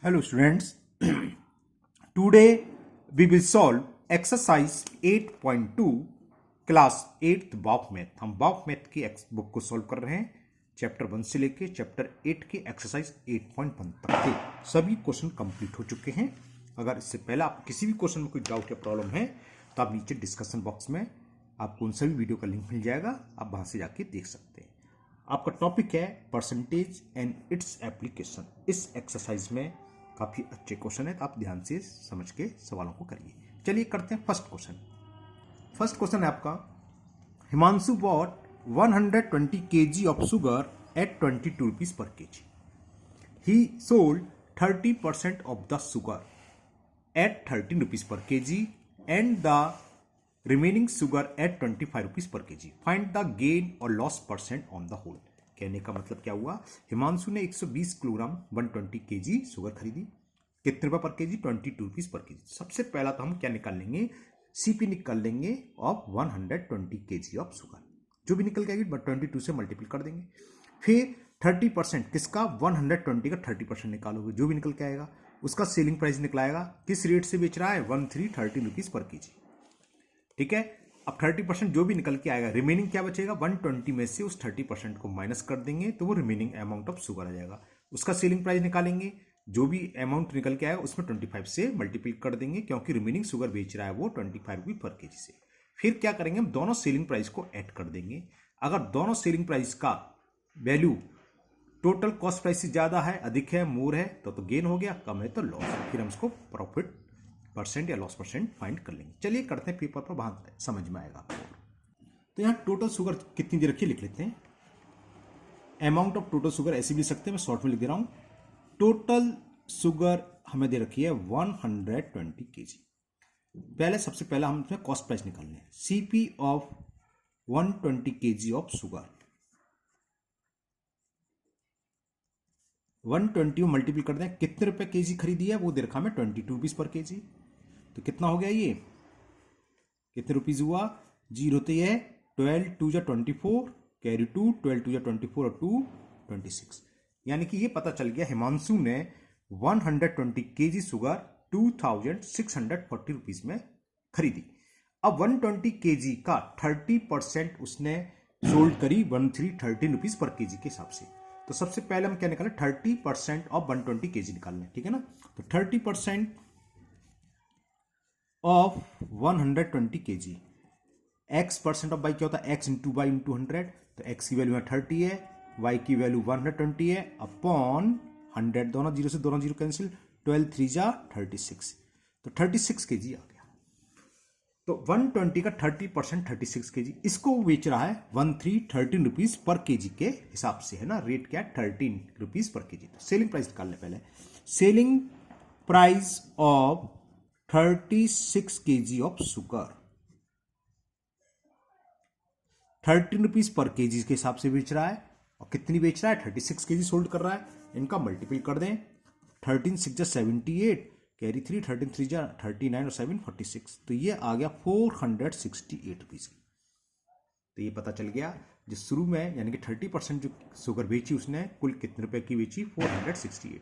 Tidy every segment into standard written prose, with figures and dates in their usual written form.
Hello students, today we will solve exercise 8.2 class 8th Bob math. हम Bob math की book को solve कर रहे हैं चैप्टर 1 से लेके चैप्टर 8 के एक्सरसाइज 8.1 तक के सभी क्वेश्चन कंप्लीट हो चुके हैं। अगर इससे पहले आप किसी भी क्वेश्चन में कोई डाउट या प्रॉब्लम है तो आप नीचे डिस्कशन बॉक्स में आपको उन सभी वीडियो का लिंक मिल जाएगा, आप वहां से जाके देख सकते हैं। आपका टॉपिक है परसेंटेज एंड इट्स एप्लीकेशन। इस एक्सरसाइज में काफी अच्छे क्वेश्चन है, तो आप ध्यान से समझ के सवालों को करिए। चलिए करते हैं फर्स्ट क्वेश्चन। फर्स्ट क्वेश्चन है आपका, Himanshu bought 120 kg of sugar at 22 rupees per KG. He sold 30% of the sugar at 13 rupees per KG and the remaining sugar at 25 rupees per KG. Find the gain or loss percent on the whole. कहने का मतलब क्या हुआ, हिमांशु ने 120 kilogram 120 KG sugar खरीदी। कितने रुपए पर केजी? 22 rupees per KG. सबसे पहला तो हम क्या निकाल लेंगे, सीपी निकाल लेंगे ऑफ 120 केजी ऑफ शुगर। जो भी निकल जाएगी 22 से मल्टीपल कर देंगे। फिर 30% किसका, 120 का 30% निकालोगे, जो भी निकल के आएगा उसका सेलिंग प्राइस निकलाएगा। किस रेट से बेच रहा है, 13 रुपीज पर केजी। ठीक है, अब 30% जो भी निकल के आएगा, रिमेनिंग क्या बचेगा, 120 में से उस 30% को माइनस कर देंगे तो वो रिमेनिंग अमाउंट ऑफ शुगर आ जाएगा। उसका सेलिंग प्राइस निकालेंगे, जो भी अमाउंट निकल के आएगा उसमें 25 से मल्टीप्लाई कर देंगे, क्योंकि रिमेनिंग शुगर बेच रहा है वो 25 रुपये पर केजी से। फिर क्या करेंगे, हम दोनों सेलिंग प्राइस को ऐड कर देंगे। अगर दोनों सेलिंग प्राइस का वैल्यू टोटल कॉस्ट प्राइस से ज्यादा है, अधिक है, मोर है तो गेन हो गया, कम है तो लॉस। फिर हम इसको प्रॉफिट परसेंट या लॉस परसेंट फाइंड कर लेंगे। चलिए करते हैं, पेपर पर वहां समझ में आएगा आपको। तो यहाँ टोटल शुगर कितनी दे रखी है लिख लेते हैं। अमाउंट ऑफ टोटल शुगर ऐसे भी लिख सकते हैं, मैं शॉर्ट में लिख दे रहा हूं। टोटल शुगर हमें दे रखी है 120 केजी। पहले सबसे पहला हम इसमें कॉस्ट प्राइस निकालने हैं। CP of 120 KG of sugar 120 multiple कर दें, कितने रुपए केजी खरीदी है वो दे रखा है 22 रुपीज पर केजी। तो कितना हो गया, ये कितने रुपीज हुआ, जीरो तो ये 12 2 जा 24 कैरी 2 12 2 जा 24 और 2 26। यानी कि ये पता चल गया हिमांशु ने 120 केजी शुगर 2640 रुपीज में खरीदी। अब 120 केजी का 30% उसने सोल्ड करी 13 रुपीज पर केजी के हिसाब से। तो सबसे पहले हम क्या निकालें, 30% ऑफ 120 केजी निकालना है, ठीक है ना। तो 30% of 120 KG, x percent of by क्या होता है, एक्स इंटू बाई इंटू 100। तो एक्स की वैल्यू 30 है, वाई की वैल्यू 120 है, अपॉन 100, दोनों जीरो से दोनों जीरो कैंसिल, 12 3 जा 36। तो 36 केजी आ गया। तो 120 का 30% 36 केजी, इसको बेच रहा है 13 रुपीज पर केजी के हिसाब से, है ना। रेट क्या है, 13 रुपीज पर केजी। तो सेलिंग प्राइस निकालने पहले, selling price of 36 KG of sugar 13 rupees per KG के हिसाब से बेच रहा है। और कितनी बेच रहा है, 36 केजी सोल्ड कर रहा है। इनका मल्टीपल कर दें, 13 6 जा 78 कैरी 3 13 3 जा 39 और 7 46। तो ये आ गया 468 रुपीज की। तो ये पता चल गया जो शुरू में यानी कि 30% जो शुगर बेची उसने कुल कितने रुपए की बेची, 468।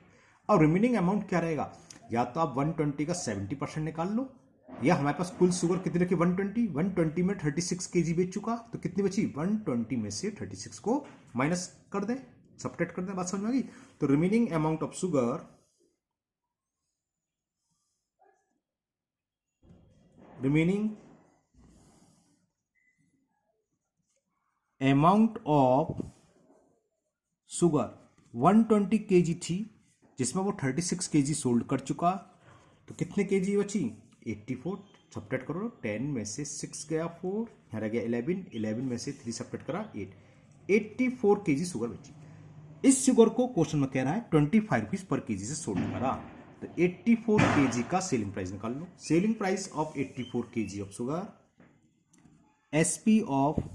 और रिमेनिंग अमाउंट क्या रहेगा, या तो आप 120 का 70% निकाल लो, या हमारे पास कुल शुगर कितनी रखी, 120 में 36 केजी बेच चुका, तो कितनी बची, 120 में से 36 को माइनस कर दें, सब्ट्रैक्ट कर दें। बात समझ में आ गई। तो remaining amount of sugar, remaining amount of sugar 120 KG थी, जिसमें वो 36 केजी सोल्ड कर चुका। तो कितने केजी बची, 84। सब्ट्रैक्ट करो, 10 में से 6 गया 4, यहाँ रह गया 11 में से 3 सब्ट्रैक्ट करा 8, 84 केजी शुगर बची। इस शुगर को क्वेश्चन में कह रहा है 25 रुपीज पर केजी से सोल्ड करा। तो 84 केजी का सेलिंग प्राइस निकाल लो। Selling price of 84 KG of sugar, SP of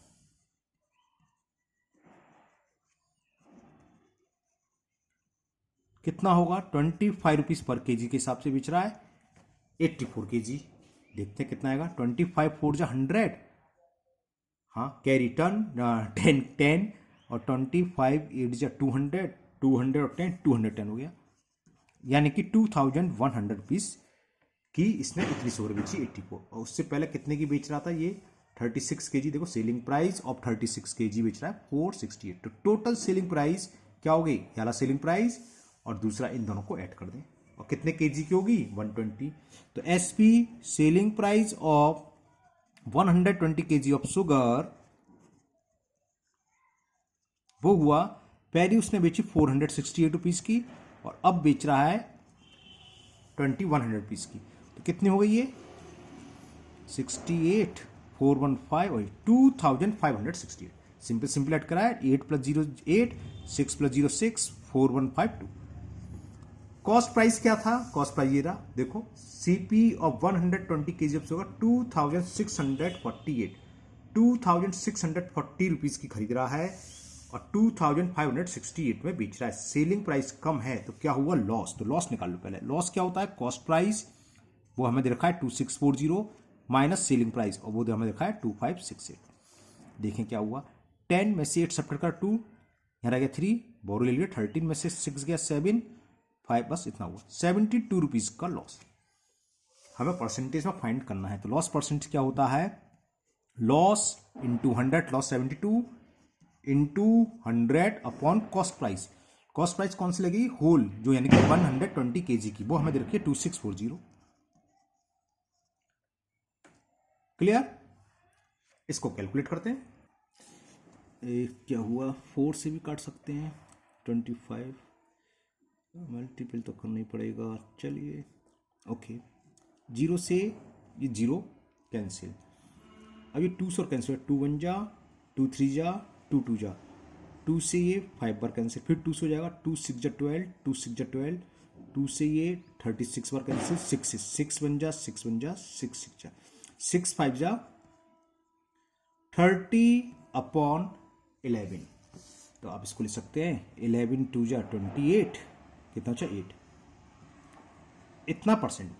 कितना होगा, 25 रुपीज पर केजी के हिसाब से बेच रहा है 84 केजी। देखते हैं कितना आएगा, 25 4 जा 100, हाँ कैरी 10 और 25 8 जा 200 और 10 210 हो गया। यानी कि 2100 रुपीज की इसने इतनी सोर बेची 80 को। और उससे पहले कितने की बेच रहा था ये 36 kg। देखो सेलिंग प्राइस ऑफ 36 kg बेच रहा है 468। तो टोटल सेलिंग प्राइस क्या हो गई, वाला सेलिंग प्राइस और दूसरा इन दोनों को ऐड कर दें और कितने केजी की होगी 120। तो SP selling price of 120 kg of sugar वो हुआ, पहले उसने बेची 468 रुपीज की और अब बेच रहा है 2100 रुपीज की। तो कितनी हो गई ये 68 415 और 2568। सिंपल सिंपल ऐड करा है 8 + 0 8 6 + 0 6 4152। कॉस्ट प्राइस क्या था, कॉस्ट प्राइस ये रहा देखो, CP of 120 kg of sugar 2640 rupees की खरीद रहा है और 2568 में बेच रहा है। सेलिंग प्राइस कम है तो क्या हुआ लॉस। तो लॉस निकाल लो पहले। लॉस क्या होता है, कॉस्ट प्राइस वो हमें दे रखा है 2640 माइनस सेलिंग प्राइस और वो हमें देखा है 2568। देखें क्या हुआ, 10 में से 8 सब्ट्रैक्ट कर 2, यहाँ रह गया 3, बोरो ले लिया, 13 में से 6 गया 7, 5, बस इतना हुआ 72 रुपीज का लॉस। हमें परसेंटेज में फाइंड करना है। तो लॉस परसेंटेज क्या होता है, loss into 100, loss 72 into 100 upon cost price. Cost price कौन सी लगेगी, होल जो यानी कि 120 kg की, वो हमें दे रखी है 2640। क्लियर। इसको कैलकुलेट करते हैं। क्या हुआ, 4 से भी काट सकते हैं, 25 मल्टीपल तो करना ही पड़ेगा। चलिए ओके, 0 से ये 0 कैंसिल, अब ये 2 से कैंसिल, 2 1 जा, 2 3 जा, 2 2 जा, 2 से ये 5 बार कैंसिल, फिर 2 से हो जाएगा, 2 6 जा 12, 2 6 जा 12, 2 से ये 36 बार कैंसिल, 6 से 6 1 जा, 6 1 जा, 6 6 जा, 6 5 जा 30/11। तो आप इसको लिख सकते हैं 11 2 जा 28, कितना अच्छा 8, इतना परसेंट।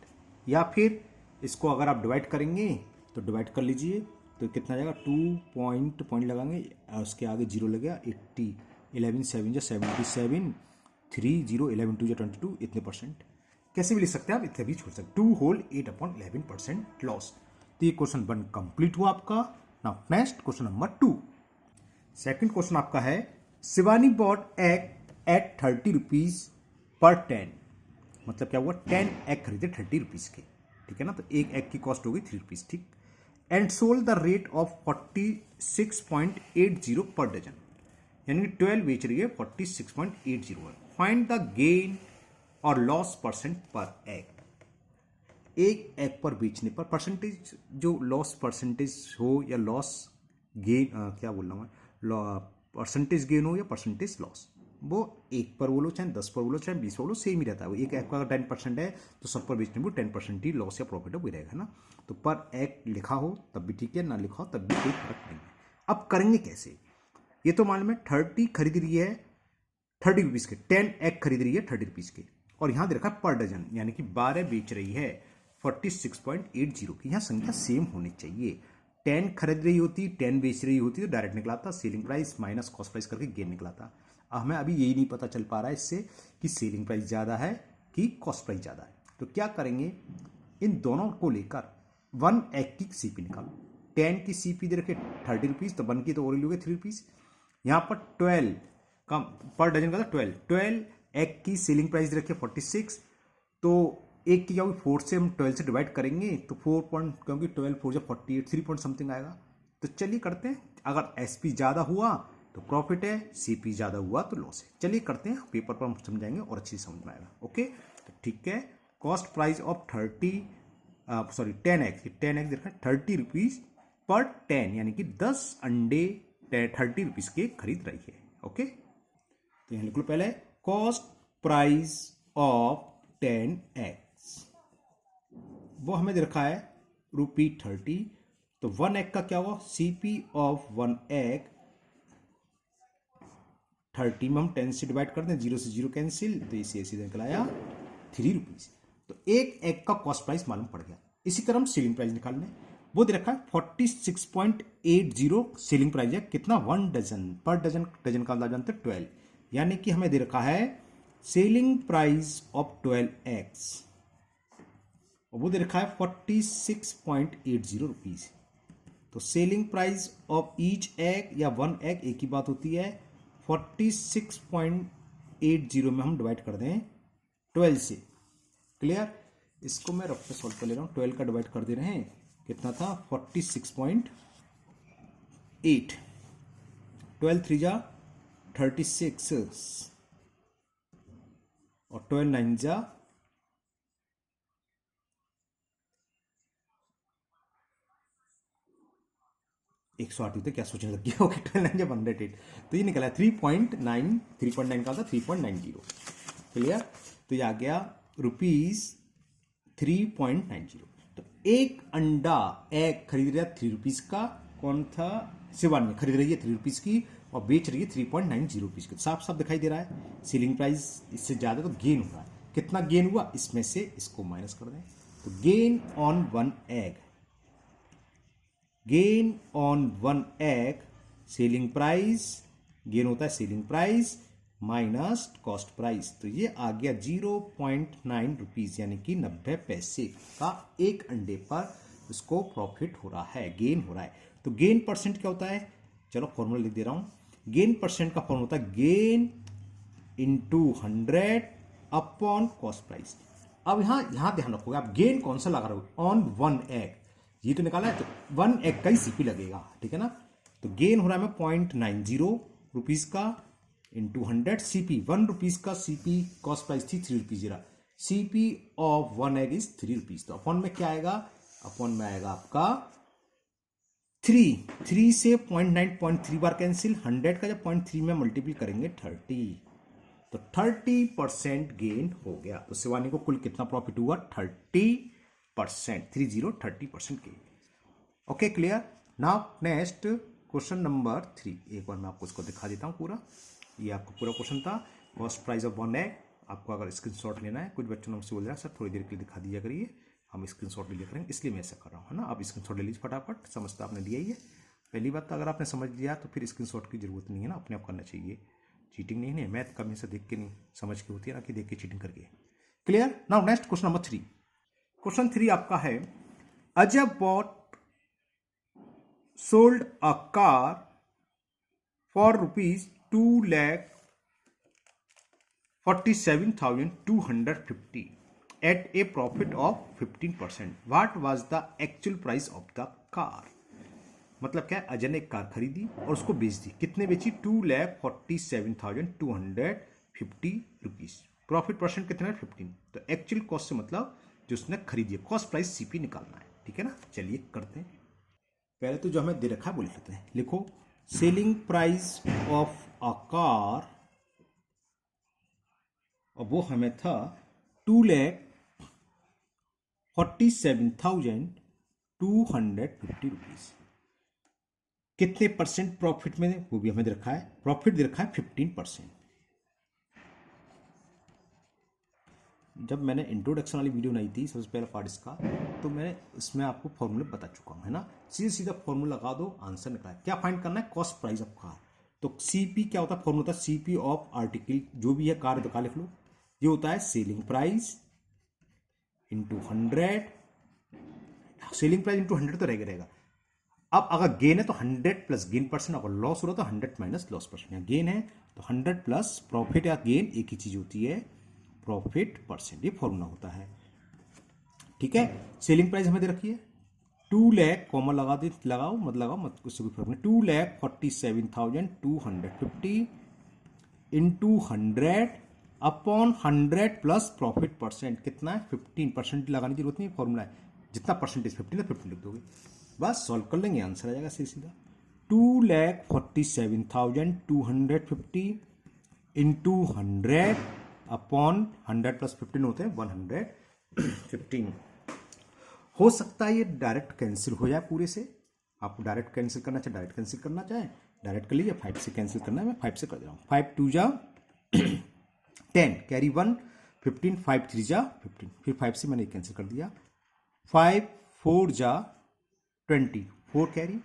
या फिर इसको अगर आप डिवाइड करेंगे तो डिवाइड कर लीजिए तो कितना जाएगा, 2 पॉइंट लगाएंगे और उसके आगे 0 लगेगा 80, 11 7 जा 77, 3 0 11 2 जा 22, इतने परसेंट। कैसे भी लिख सकते हैं आप, इतने भी छोड़ सकते, 2 होल 8/11% लॉस। तो ये क्वेश्चन 1 कंप्लीट हुआ आपका। Now next question number 2। Second question आपका है, Shivani bought egg at 30 rupees per 10। मतलब क्या हुआ, 10 एग खरीदे 30 रुपीज के, ठीक है ना। तो एक एग की कॉस्ट होगी 3 रुपीज, ठीक। And sold the rate of 46.80 per dozen, यानी कि 12 बेच रही है 46.80 है। Find the gain or loss percent पर एग। एक एग पर बेचने पर परसेंटेज, जो लॉस परसेंटेज हो या लॉस गेन, क्या बोल रहा हूँ मैं, परसेंटेज गेन हो या परसेंटेज लॉस, वो एक पर बोलो चाहे 10 पर बोलो चाहे 20 पर बोलो सेम ही रहता है। वो एक एग का अगर 10% है तो सब पर बेचने में 10% ही लॉस या प्रॉफिट हो रहेगा ना। तो पर एग लिखा हो तब भी ठीक है, ना लिखा हो तब भी कोई फर्क नहीं है। अब करेंगे कैसे, ये तो मालूम है 30 खरीद रही है 30 रुपीज़ के, 10 एग खरीद रही है 30 रुपीज़ के, और यहाँ दे रखा है पर डजन, यानी कि 12 बेच रही है 46.80 की। यहाँ संख्या सेम होनी चाहिए। 10 खरीद रही होती, 10 बेच रही होती तो डायरेक्ट निकला था selling price minus cost price करके गेन निकला था। हमें अभी यही नहीं पता चल पा रहा है इससे कि सेलिंग प्राइस ज़्यादा है कि कॉस्ट प्राइस ज़्यादा है। तो क्या करेंगे, इन दोनों को लेकर 1 एग की सीपी निकालो। 10 की सीपी दे रखे 30 रुपीज़, तो 1 की तो और लोगे 3 रुपीज़। यहाँ पर 12 का पर डजन का था 12 एग की सेलिंग प्राइस दे रखे 46, तो एक की क्या होगी 4 से हम 12 से डिवाइड करेंगे तो 4 पॉइंट, क्योंकि 12 4 जा 48, 3 पॉइंट समथिंग आएगा। तो चलिए करते हैं, अगर एसपी ज़्यादा हुआ तो प्रॉफिट है, सीपी ज़्यादा हुआ तो लॉस है। चलिए करते हैं, पेपर पर हम समझाएंगे और अच्छी समझ में आएगा। ओके, तो ठीक है, cost price of 10 egg, 10 egg देखा 30 रुपीज़ पर 10, यानी कि 10 अंडे 30 रुपीज़ के खरीद रही है। ओके, तो यहाँ लिख लो पहले, कॉस्ट प्राइस ऑफ 10 एग्स, वो हमें दे रखा है ₹30। तो 1 एग का क्या हुआ, सीपी ऑफ 1 एग 30 में हम 10 से डिवाइड करते हैं, 0 से 0 कैंसिल, तो इसे सीधे निकल आया 3 रुपीज़। तो एक एग का कॉस्ट प्राइस मालूम पड़ गया। इसी तरह हम सेलिंग प्राइस निकालने, वो दे रखा है 46.80 सेलिंग प्राइस है, कितना 1 डजन, पर डजन का अंदाजा जानते हैं 12, यानी कि हमें दे रखा है सेलिंग प्राइस ऑफ 12 eggs, और वो दे रखा है 46.80 रुपीज। तो selling price of each egg या वन एग एक ही बात होती है, 46.80 में हम डिवाइड कर दें 12 से। क्लियर? इसको मैं रफ पे सॉल्व कर ले रहा हूँ। 12 का डिवाइड कर दे रहे हैं, कितना था 46.8। 12 3 जा 36 और 12 9 जा 108 होते, क्या सोचने लग गया। ओके 12 9 जा 108, तो ये निकला 3.9 का था 3.90। क्लियर? तो ये आ गया ₹3.90। तो एक अंडा एग खरीद रहा 3 रुपीज का, कौन था, शिवानी खरीद रही है 3 रुपीज की और बेच रही है 3.90 रुपीज की। साफ साफ दिखाई दे रहा है सेलिंग प्राइस इससे ज्यादा तो गेन हो रहा है। कितना गेन हुआ, इसमें से इसको माइनस कर दें। तो gain on one egg, gain on one egg selling price, gain होता है selling price minus cost price. तो ये आ गया 0.9 रुपीज, यानी कि 90 पैसे का एक अंडे पर इसको प्रॉफिट हो रहा है, गेन हो रहा है। तो गेन परसेंट क्या होता है, चलो फॉर्मूला लिख दे रहा हूं। गेन परसेंट का फॉर्मूला होता है gain into 100 upon cost price. अब यहां ध्यान रखोगे आप, गेन कौन सा लगा रहे हो, ऑन वन एग। ये तो निकाला है, तो वन एग का ही सीपी लगेगा, ठीक है ना। तो गेन हो रहा है 0.90 रुपीज का इंटू 100 सीपी, 1 रुपीज का सीपी, कॉस्ट प्राइस थी 3 rupees, CP of one egg is 3 rupees. तो अपॉन में क्या आएगा, अपॉन में आएगा आपका 3 से 0.9 बार कैंसिल, 100 का जब 0.3 में मल्टीपल करेंगे 30, तो 30% गेन हो गया। तो शिवानी को कुल कितना प्रॉफिट हुआ, 30%, 30% gain. Okay clear? Now next question number 3। एक बार मैं आपको इसको दिखा देता हूं पूरा। ये आपका पूरा क्वेश्चन था, cost price of one egg. आपको अगर स्क्रीनशॉट लेना है, कुछ बच्चों ने मुझसे बोल रहा है सर थोड़ी देर के लिए दिखा दिया करिए, हम स्क्रीनशॉट ले लिया करेंगे, इसलिए मैं ऐसा कर रहा हूँ, है ना। आप स्क्रीनशॉट ले लीजिए फटाफट, समझ तो आपने लिया ही है। पहली बात तो अगर आपने समझ लिया तो फिर स्क्रीनशॉट की जरूरत नहीं है ना, अपने आप करना चाहिए। चीटिंग नहीं है, मैथ कभी से देख के नहीं समझ के होती है ना, कि देख के चीटिंग करके। Clear? Now next question number 3। Question 3 आपका है, Ajay bought sold a car for ₹2,47,250 at a profit of 15%. What was the actual price of the car? मतलब क्या है, अजय ने एक कार खरीदी और उसको बेच दी। कितने बेची, 2,47,250 रुपीज। प्रॉफिट परसेंट कितना है, 15। तो एक्चुअल कॉस्ट से मतलब जो उसने खरीदी है, कॉस्ट प्राइस सीपी निकालना है, ठीक है ना। चलिए करते हैं। पहले तो जो हमें दे रखा है वो लिख लेते हैं। लिखो selling price of a car, और वो हमें था 2,47,250 रुपीज। कितने परसेंट प्रॉफिट में, वो भी हमें दे रखा है, प्रॉफिट दे रखा है 15%। जब मैंने इंट्रोडक्शन वाली वीडियो बनाई थी सबसे पहला पार्ट इसका, तो मैं इसमें आपको फॉर्मूले बता चुका हूं, है ना। सीधा सीधा फॉर्मूला लगा दो, आंसर निकला है। क्या फाइंड करना है, कॉस्ट प्राइस ऑफ कार। तो सीपी क्या होता है, फॉर्मूला होता है सीपी ऑफ आर्टिकल, जो भी है कार तो कार लिख लो। ये होता है selling price into 100, selling price into 100 तो रहेगा। अब अगर गेन है तो 100 प्लस गेन परसेंट, अगर लॉस हो रहा तो 100 माइनस लॉस परसेंट। या गेन है तो 100 प्लस प्रॉफिट या गेन, एक ही चीज होती है, प्रॉफिट परसेंट। ये फॉर्मूला होता है, ठीक है। सेलिंग प्राइस हमें दे रखी है 2 लाख, कॉमा लगा दे, लगाओ मत लगाओ मत, उससे कोई फर्क नहीं। 2,47,250 into 100 upon 100 plus profit percent, कितना है 15%। लगाने की जरूरत नहीं, फॉर्मूला है जितना परसेंटेज 15 है 15 लिख दोगे, बस सॉल्व कर लेंगे, आंसर आ जाएगा सीधा सीधा। 2,47,250 इंटू 100 अपॉन 100 प्लस 15 होते हैं 115। हो सकता है ये डायरेक्ट कैंसिल हो जाए पूरे से, आपको डायरेक्ट कैंसिल करना चाहे डायरेक्ट कैंसिल करना चाहे डायरेक्ट कर लीजिए, 5 से कैंसिल करना है, मैं 5 से कर दे रहा हूँ। 5 2 जा 10, कैरी 1, 15, 5 3 जा 15, फिर 5 से मैंने कैंसिल कर दिया। 5 4 जा 20, 4 कैरी,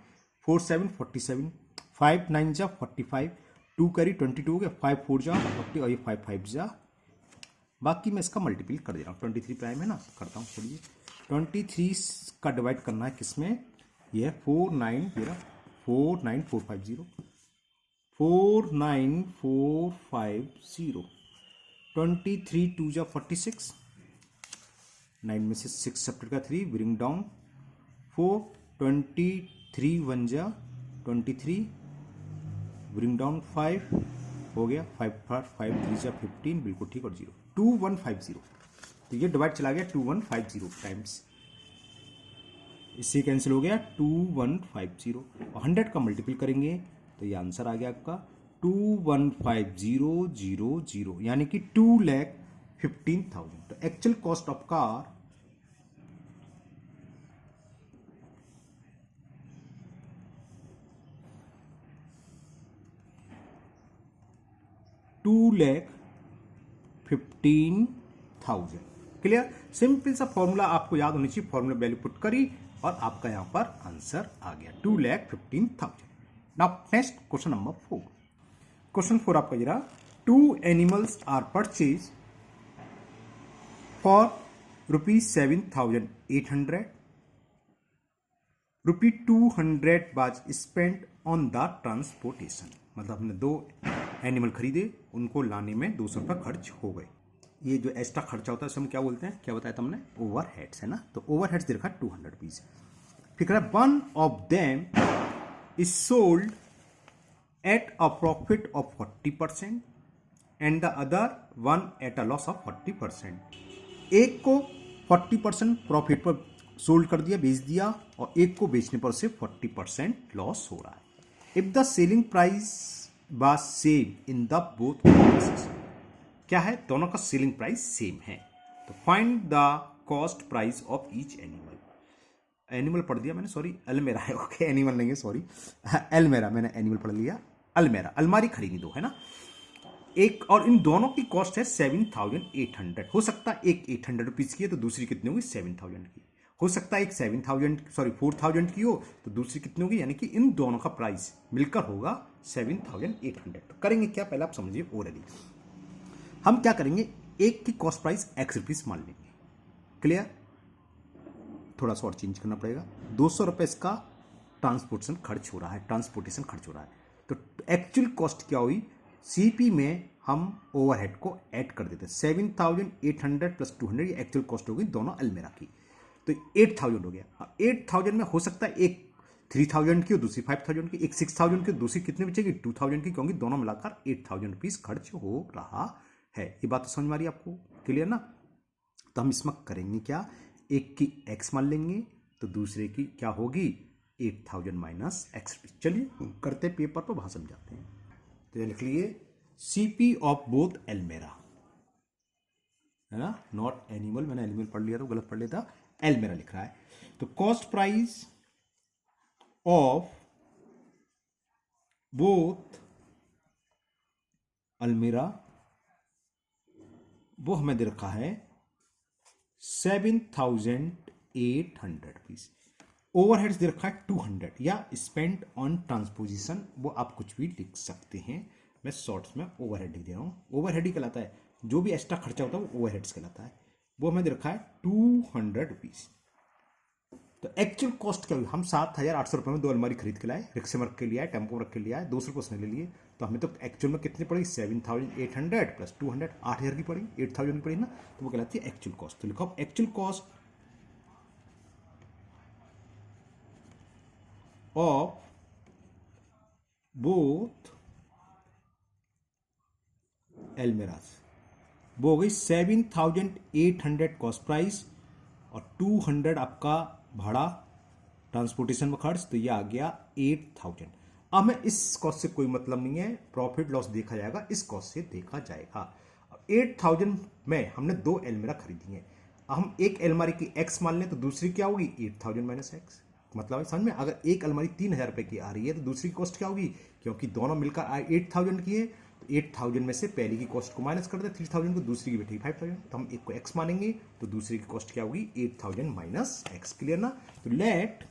4 7 47, 5 9 जा 45, 2 कैरी 22 हो गया, 5 4 जा 40 और ये 5 5 जा बाकी मैं इसका मल्टीपल कर दे रहा हूँ, 23 प्राइम है ना, करता हूँ। चलिए 23 का डिवाइड करना है किसमें, ये है 49450 49450। 23 2 जा 46, 9 में से 6 सब्ट्रैक्ट का 3, ब्रिंग डाउन 4, 23 1 जा 23, ब्रिंग डाउन 5, हो गया 5 3 जा 15, बिल्कुल ठीक, और 0 2150। तो ये डिवाइड चला गया 2150 टाइम्स, इससे कैंसिल हो गया 2150, और 100 का मल्टीपल करेंगे तो ये आंसर आ गया आपका 215000, यानी कि 2,15,000। तो actual cost of car 2,15,000। Clear, simple सा फॉर्मूला आपको याद होनी चाहिए, फॉर्मूला वैल्यू पुट करी और आपका यहां पर आंसर आ गया 2,15,000। Now next question number 4। Question 4 आपका ये रहा, 2 animals are purchase for ₹7,800, ₹200 was spent on the transportation. मतलब हमने 2 एनिमल खरीदे, उनको लाने में 200 रुपये खर्च हो गए। ये जो एक्स्ट्रा खर्चा होता है हम क्या बोलते हैं, क्या बताया था हमने, ओवरहेड्स है ना। तो ओवरहेड्स दे रखा है 200 रुपीज। फिर कह रहा है one of them is sold at a profit of 40% and the other one at a loss of 40%। एक को 40% प्रॉफिट पर सोल्ड कर दिया, बेच दिया, और एक को बेचने पर से 40% लॉस हो रहा है। If the selling price was same in the both cases, क्या है, दोनों का सेलिंग प्राइस सेम है। तो find the cost price of each animal. Animal पढ़ दिया मैंने, सॉरी अलमेरा है, ओके एनिमल नहीं है, सॉरी अलमेरा, मैंने एनिमल पढ़ लिया। अलमेरा, अलमारी खरीदी 2 है ना, एक, और इन दोनों की कॉस्ट है 7,800। हो सकता है एक 800 रुपीज की है तो दूसरी कितनी होगी 7,000 की। हो सकता है एक 4,000 की हो तो दूसरी कितनी होगी, यानी कि इन दोनों का प्राइस मिलकर होगा 7,800। तो करेंगे क्या, पहले आप समझिए ऑलरेडी। हम क्या करेंगे, एक की कॉस्ट प्राइस x रुपीज मान लेंगे। क्लियर, थोड़ा सा और चेंज करना पड़ेगा। 200 रुपए इसका ट्रांसपोर्टेशन खर्च हो रहा है, तो एक्चुअल कॉस्ट क्या हुई, सीपी में हम ओवरहेड को ऐड कर देते हैं। 7,800 प्लस 200 ये एक्चुअल कॉस्ट होगी दोनों अलमेरा की, तो 8,000 हो गया। अब 8,000 में हो सकता है एक 3,000 की और दूसरी 5,000 की, एक 6,000 की, दूसरी कितनी बचेगी 2,000 की, क्योंकि दोनों मिलाकर 8,000 रुपीज खर्च हो रहा है। ये बात तो समझ में आ रही है आपको, क्लियर ना। तो हम इसमें करेंगे क्या, एक की x मान लेंगे तो दूसरे की क्या होगी 8,000 माइनस x। चलिए करते पेपर पर, वहां समझाते हैं। तो लिख लिए सीपी ऑफ बोथ एलमेरा, है ना, नॉट एनिमल, मैंने एनिमल पढ़ लिया तो गलत पढ़ लिया था, एलमेरा लिख रहा है। तो कॉस्ट प्राइस ऑफ बोथ अलमेरा, वो हमें दे रखा है 7,800 रुपीज। ओवरहेड्स दे रखा है 200, या स्पेंड ऑन ट्रांसपोजिशन, वो आप कुछ भी लिख सकते हैं, मैं शॉर्ट्स में ओवरहेड लिख दे रहा हूं। ओवरहेड ही कहलाता है, जो भी एक्स्ट्रा खर्चा होता है वो ओवरहेड्स कहलाता है। वो हमें दे रखा है 200 रुपीज। तो एक्चुअल कॉस्ट क्या हुई, हम 7,800 रुपये में 2 अलमारी खरीद के लाए, रिक्शे में रख के लिया है, टेम्पो में रख के लिया है, 200 रुपये उसने ले लिए, तो हमें तो एक्चुअल में कितनी पड़ी 7,800 प्लस 200, 8,000 की पड़ी, 8,000 की पड़ी ना, तो वो कहलाती है एक्चुअल कॉस्ट। तो लिखो एक्चुअल कॉस्ट ऑफ बोथ एलमेरास, वो हो गई 7,800 कॉस्ट प्राइस और 200 आपका भाड़ा ट्रांसपोर्टेशन में खर्च, तो ये आ गया 8,000। अब हमें इस कॉस्ट से कोई मतलब नहीं है, प्रॉफिट लॉस देखा जाएगा इस कॉस्ट से देखा जाएगा। 8,000 में हमने 2 अलमीरा खरीदी है, हम एक अलमारी की x मान लें तो दूसरी क्या होगी 8,000 माइनस एक्स। मतलब समझ में, अगर एक अलमारी 3,000 रुपए की आ रही है तो दूसरी कॉस्ट क्या होगी, क्योंकि दोनों मिलकर 8,000 की है, तो 8,000 में से पहली की कॉस्ट को माइनस कर दे 3,000 को, दूसरी की बैठी 5,000, तो हम एक को x मानेंगे तो दूसरी की कॉस्ट क्या होगी 8,000 माइनस एक्स। क्लियर ना। तो let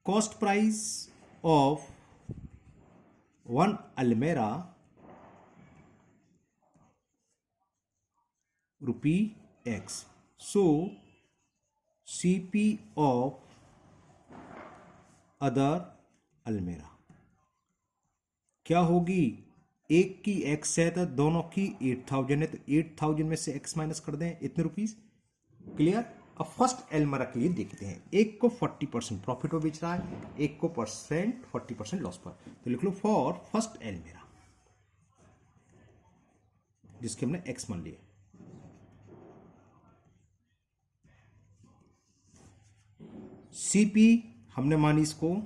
cost price of one almirah rupee x. So CP of other अलमेरा क्या होगी, एक की एक्स है तो दोनों की 8,000 है, तो 8,000 में से एक्स माइनस कर दें, इतने रुपीस। क्लियर। अब फर्स्ट एलमेरा के लिए देखते हैं, एक को 40% प्रॉफिट पर बेच रहा है, एक को 40% लॉस पर। तो लिख लो फॉर फर्स्ट एलमेरा, जिसके हमने एक्स मान लिए। सीपी हमने मानी इसको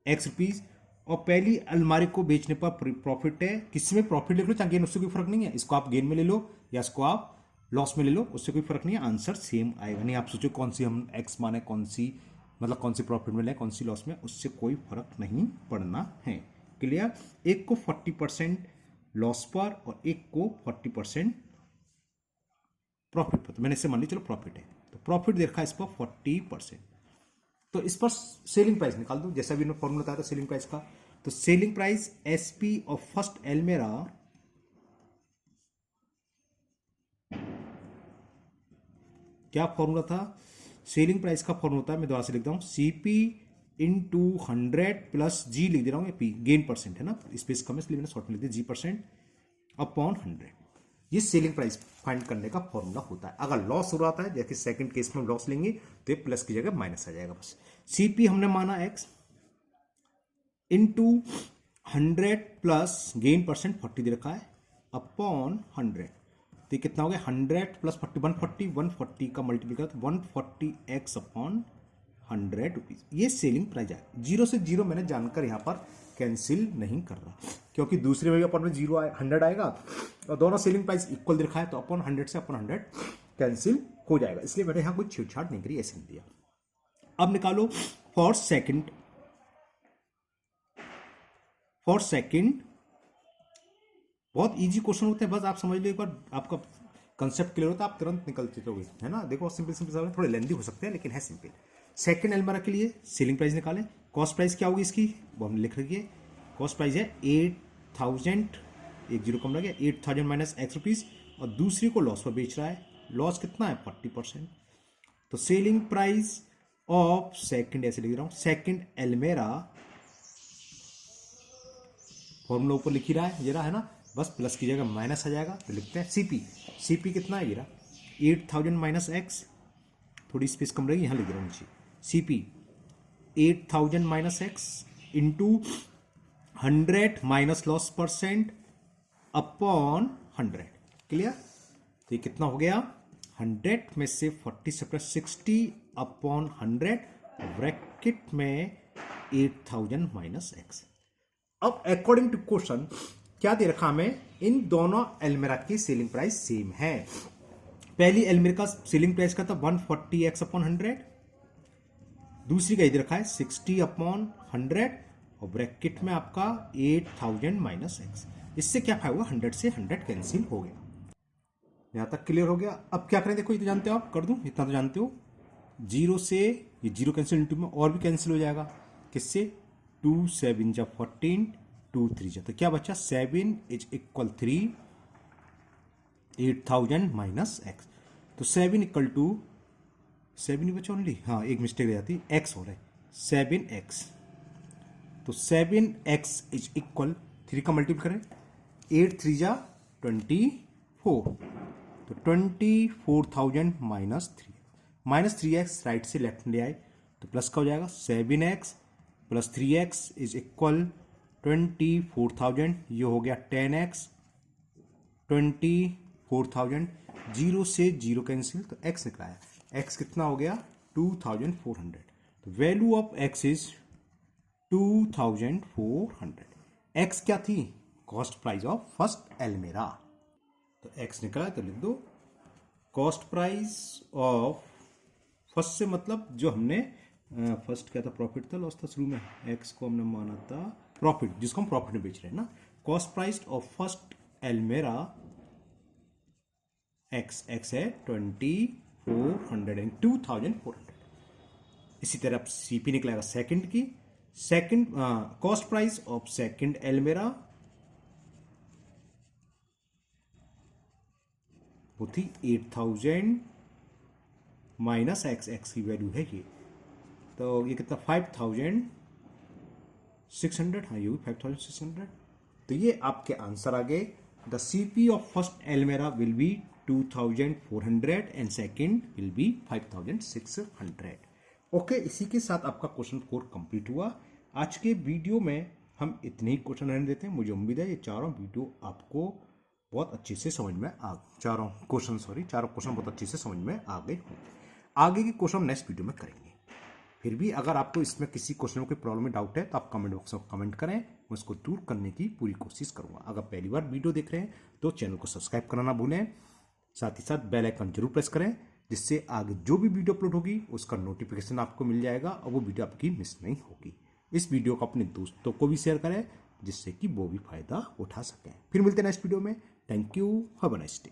एक्स रुपीज, और पहली अलमारी को बेचने पर प्रॉफिट है, किसी में प्रॉफिट लिख लो चाहे गेन, उससे कोई फर्क नहीं है। इसको आप गेन में ले लो या इसको आप लॉस में ले लो, उससे कोई फर्क नहीं है, आंसर सेम आएगा। नहीं आप सोचो कौन सी हम एक्स माने, कौन सी मतलब कौन सी प्रॉफिट में ले, कौन सी लॉस में, उससे कोई फर्क नहीं पड़ना है। क्लियर। एक को 40% लॉस पर और एक को 40% प्रॉफिट पर, तो मैंने इससे मान लिया चलो प्रॉफिट है, तो प्रॉफिट देखा इस पर 40%। तो इस पर सेलिंग प्राइस निकाल दो, जैसा भी उन्होंने फॉर्मूला बताया था सेलिंग प्राइस का। तो selling price SP of first एलमेरा क्या फॉर्मूला था, सेलिंग प्राइस का फॉर्मूला था, मैं दोबारा से लिखता हूं, सीपी इंटू 100 प्लस जी लिख दे रहा हूं, पी गेन परसेंट है ना, स्पेस कम है इसलिए मैंने शॉर्ट में लिख दिया, जी परसेंट अपॉन 100। ये सेलिंग प्राइस फाइंड करने का फॉर्मूला होता है। अगर लॉस हो रहा है, जैसे सेकंड केस में लॉस लेंगे तो ये प्लस की जगह माइनस आ जाएगा बस। सीपी हमने माना x into 100 plus gain percent 40 दे रखा है अपॉन 100, तो ये कितना हो गया 100 प्लस 40 140 का मल्टीप्लीकेशन 140 एक्स अपॉन 100 रुपीज। ये सेलिंग प्राइस है। जीरो से जीरो मैंने जानकर यहां पर कैंसिल नहीं कर रहा, क्योंकि दूसरे में अपॉन में जीरो 100 आएगा और दोनों सेलिंग प्राइस इक्वल दिखा है, तो अपॉन 100 से अपॉन 100 कैंसिल हो जाएगा, इसलिए मैंने यहां कोई छेड़छाड़ नहीं करी, ऐसे नहीं दिया। अब निकालो फॉर सेकंड, फॉर सेकंड बहुत इजी क्वेश्चन होते हैं, बस आप समझ लो एक बार, आपका कंसेप्ट क्लियर होता है, आप तुरंत निकल चलोगे, है ना। देखो सिंपल सिंपल सवाल थोड़े लेंदी हो सकते हैं लेकिन है सिंपल। सेकंड एलमेरा के लिए सेलिंग प्राइस निकालें, कॉस्ट प्राइस क्या होगी इसकी वो हमने लिख रखी है, कॉस्ट प्राइस है 8,000, एक जीरो कम लग गया, 8,000 माइनस एक्स रुपीज, और दूसरी को लॉस पर बेच रहा है, लॉस कितना है 40%। तो सेलिंग प्राइस ऑफ सेकंड, ऐसे लिख रहा हूं, सेकंड एलमेरा, फॉर्मूला ऊपर लिख ही रहा है, ये रहा है ना, बस प्लस की जगह माइनस आ जाएगा, तो लिखते हैं सीपी। सीपी कितना है, ये रहा 8,000 माइनस एक्स, थोड़ी स्पेस कम रहेगी, यहां लिख रहा हूं नीचे, CP 8,000 minus x into 100 minus loss percent upon 100। Clear. तो ये कितना हो गया, 100 में से 40 से प्लस 60 अपॉन 100 ब्रैकेट में 8,000 माइनस एक्स। अब अकॉर्डिंग टू क्वेश्चन क्या दे रखा हमें, इन दोनों एलमेरा की सेलिंग प्राइस सेम है। पहली एलमेरा का सेलिंग प्राइस का था 140 एक्स अपॉन 100, दूसरी का इधर रखा है 60 अपॉन 100 और ब्रैकेट में आपका 8,000 माइनस एक्स। इससे क्या फायदा हुआ, 100 से 100 कैंसिल हो गया। यहां तक क्लियर हो गया। अब क्या करें, देखो ये तो जानते हो आप, कर दूं, इतना तो जानते हो, जीरो से ये जीरो कैंसिल इंटू में और भी कैंसिल हो जाएगा, किससे, 2 7 जा 14, 2 3 जा, तो क्या बचा 7 इज इक्वल 3, 8,000 माइनस एक्स, तो 7 इक्वल टू 7 ही बचा ओनली, हाँ एक मिस्टेक रह जाती, एक्स हो रहा है 7x, तो 7x इज इक्वल 3 का मल्टीपल करें, 8 3 जा 24, तो 24,000 माइनस 3x राइट से लेफ्ट ले आए तो प्लस का हो जाएगा, 7x plus 3x is equal 24,000, ये हो गया 10x, 24,000, जीरो से जीरो कैंसिल, तो x निकला है, x कितना हो गया 2,400, तो value of x is 2,400। x क्या थी, कॉस्ट प्राइस ऑफ फर्स्ट एलमेरा, तो x निकला, तो लिख दो कॉस्ट प्राइस ऑफ फर्स्ट, से मतलब जो हमने फर्स्ट क्या था, प्रॉफिट था लॉस था शुरू में, x को हमने माना था प्रॉफिट, जिसको हम प्रॉफिट में बेच रहे हैं ना, कॉस्ट प्राइस ऑफ फर्स्ट एलमेरा x है 2,400 एंड 2,400। इसी तरह सीपी निकलेगा सेकंड की, second cost price of second एलमेरा वो थी 8000 माइनस एक्स, एक्स की वैल्यू है ये, तो ये कितना 5600, हाँ ये भी 5600। तो ये आपके आंसर आ गए। द सीपी ऑफ फर्स्ट एलमेरा will be 2400 and second will be 5600। Okay, इसी के साथ आपका क्वेश्चन कोर कंप्लीट हुआ। आज के वीडियो में हम इतने ही क्वेश्चन रहने देते हैं। मुझे उम्मीद है ये चारों वीडियो आपको बहुत अच्छे से समझ में चारों क्वेश्चन बहुत अच्छे से समझ में आ गए होंगे। आगे के क्वेश्चन नेक्स्ट वीडियो में करेंगे। फिर भी अगर आपको इसमें किसी क्वेश्चन में कोई प्रॉब्लम में डाउट है तो आप कमेंट बॉक्स में कमेंट करें, मैं उसको दूर करने की पूरी कोशिश करूंगा। अगर पहली बार वीडियो देख रहे हैं तो चैनल को सब्सक्राइब करना ना भूलें, साथ ही साथ बेल आइकन जरूर प्रेस करें, जिससे आगे जो भी वीडियो अपलोड होगी उसका नोटिफिकेशन आपको मिल जाएगा और वो वीडियो आपकी मिस नहीं होगी। इस वीडियो को अपने दोस्तों को भी शेयर करें, जिससे कि वो भी फायदा उठा सकें। फिर मिलते हैं नेक्स्ट वीडियो में। Thank you, have a nice day.